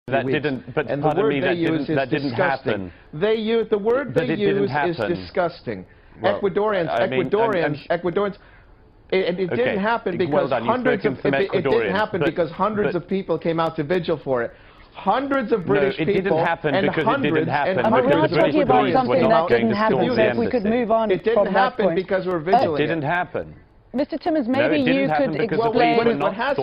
That didn't, but and the word they use is disgusting. They use the word they use is disgusting. Well, Ecuadorians. It didn't happen because hundreds of it didn't happen because hundreds of people came out to vigil for it. Hundreds of British people. It didn't happen because it didn't happen. We are talking about something that didn't happen, so if we could move on. It didn't happen because we're vigilant. It didn't happen. Mr. Timmins, maybe you could explain. Mr.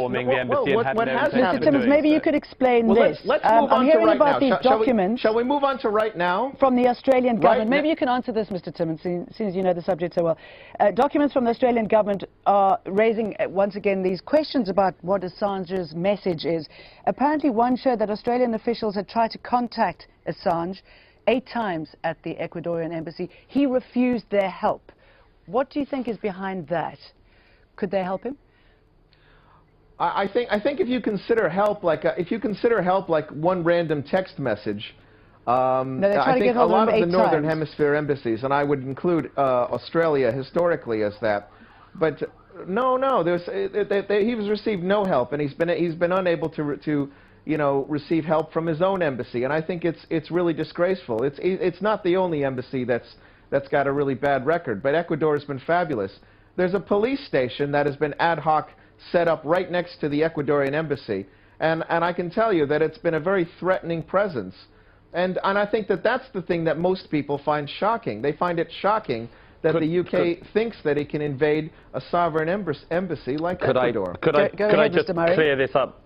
Timmins, maybe you could explain this. Let's move on I'm hearing to right about now. these documents. Shall we move on to right now? From the Australian government. Maybe you can answer this, Mr. Timmins, seeing as you know the subject so well. Documents from the Australian government are raising, once again, these questions about what Assange's message is. Apparently, one showed that Australian officials had tried to contact Assange 8 times at the Ecuadorian embassy. He refused their help. What do you think is behind that? Could they help him? I think if you consider help like one random text message, I think a lot of the Northern Hemisphere embassies, and I would include Australia historically as that, but no, he's received no help, and he's been unable to receive help from his own embassy, and I think it's really disgraceful. It's not the only embassy that's got a really bad record, but Ecuador has been fabulous. There's a police station that has been ad hoc set up right next to the Ecuadorian embassy, and I can tell you that it's been a very threatening presence. And I think that's the thing that most people find shocking. They find it shocking that the UK thinks that it can invade a sovereign embassy like Ecuador. Could I just clear this up?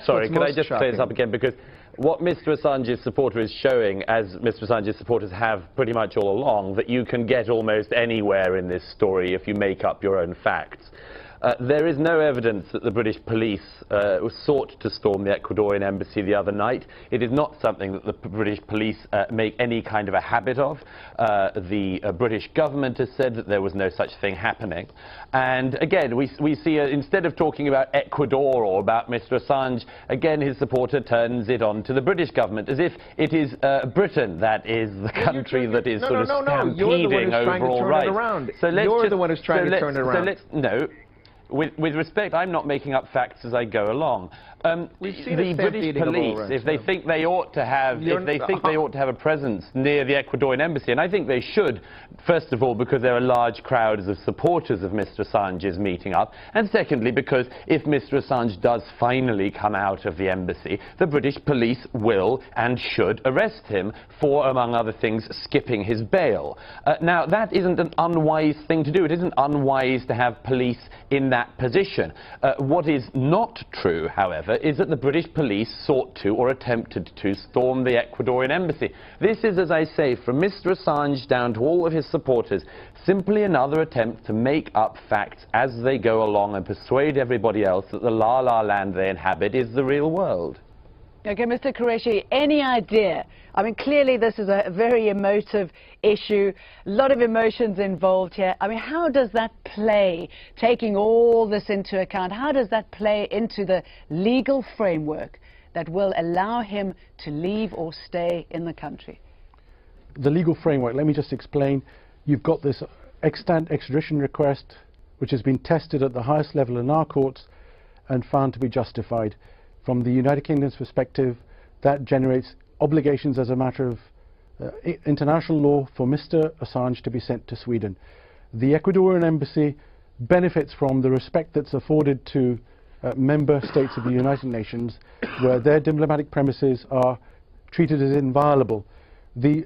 Sorry, could I just clear this up again? Because what Mr. Assange's supporter is showing, as Mr. Assange's supporters have pretty much all along, that you can get almost anywhere in this story if you make up your own facts. There is no evidence that the British police sought to storm the Ecuadorian embassy the other night. It is not something that the British police make any kind of a habit of. The British government has said that there was no such thing happening. And again, we see, instead of talking about Ecuador or about Mr. Assange, again his supporter turns it on to the British government, as if it is Britain that is the country that is sort of stampeding over all rights. So you're the one who's trying to turn it around. With respect, I'm not making up facts as I go along. The British police, if they think they ought to have, a presence near the Ecuadorian embassy, and I think they should, first of all, because there are large crowds of supporters of Mr. Assange's meeting up, and secondly, because if Mr. Assange does finally come out of the embassy, the British police will and should arrest him for, among other things, skipping his bail. Now, that isn't an unwise thing to do. It isn't unwise to have police in that position. What is not true, however, is that the British police sought to or attempted to storm the Ecuadorian embassy. This is, as I say, from Mr. Assange down to all of his supporters, simply another attempt to make up facts as they go along and persuade everybody else that the la-la land they inhabit is the real world. Okay, Mr. Qureshi, any idea? I mean, clearly this is a very emotive issue, a lot of emotions involved here. I mean, how does that play, taking all this into account, how does that play into the legal framework that will allow him to leave or stay in the country? The legal framework, let me just explain. You've got this extant extradition request, which has been tested at the highest level in our courts and found to be justified. From the United Kingdom's perspective, that generates obligations as a matter of international law for Mr. Assange to be sent to Sweden. The Ecuadorian embassy benefits from the respect that's afforded to member states of the United Nations, where their diplomatic premises are treated as inviolable. The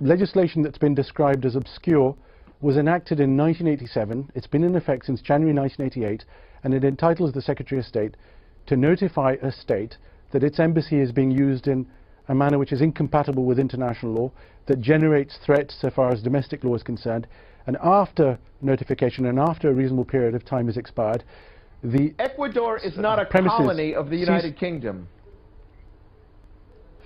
legislation that's been described as obscure was enacted in 1987. It's been in effect since January 1988, and it entitles the Secretary of State to notify a state that its embassy is being used in a manner which is incompatible with international law, that generates threats so far as domestic law is concerned, and after notification and after a reasonable period of time has expired, the Ecuador is not a colony of the United Kingdom.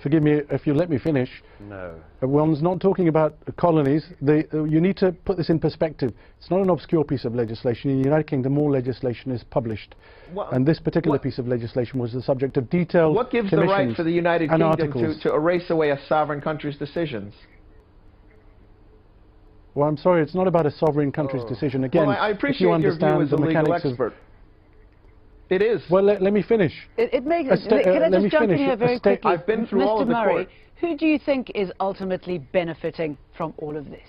Forgive me if you let me finish. No. One's not talking about colonies. You need to put this in perspective. It's not an obscure piece of legislation. In the United Kingdom, all legislation is published. And this particular piece of legislation was the subject of detailed What gives the right for the United Kingdom to erase away a sovereign country's decisions? Well, I'm sorry, it's not about a sovereign country's decision. Again, well, I appreciate if you understand your view as the a legal mechanics expert. It is. Well, let me finish. It makes. Can I just jump in here very quickly? I've been through all of the court. Who do you think is ultimately benefiting from all of this?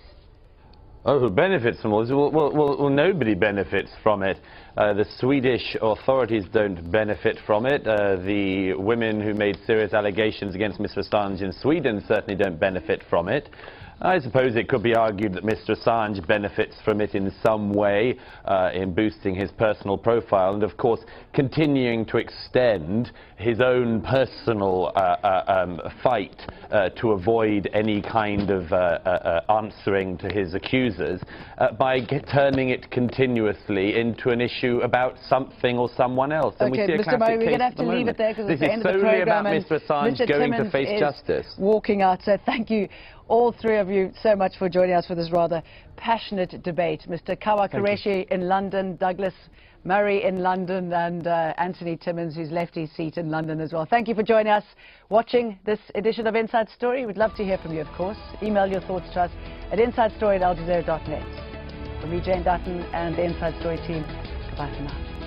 Oh, who benefits from all this? Well, nobody benefits from it. The Swedish authorities don't benefit from it. The women who made serious allegations against Mr. Assange in Sweden certainly don't benefit from it. I suppose it could be argued that Mr. Assange benefits from it in some way, in boosting his personal profile and, of course, continuing to extend his own personal fight to avoid any kind of answering to his accusers by turning it continuously into an issue about something or someone else. And okay, we see Mr. Murray, we're going to have to leave it there because it's the end of the program. This is solely about Mr. Assange going to face justice. Walking out. So thank you, all three of you, so much for joining us for this rather passionate debate. Mr. Kawa Qureshi in London, Douglas Murray in London, and Anthony Timmins, who's left his seat in London as well. Thank you for joining us, watching this edition of Inside Story. We'd love to hear from you, of course. Email your thoughts to us at insidestory@aljazeera.net. From me, Jane Dutton, and the Inside Story team, goodbye for now.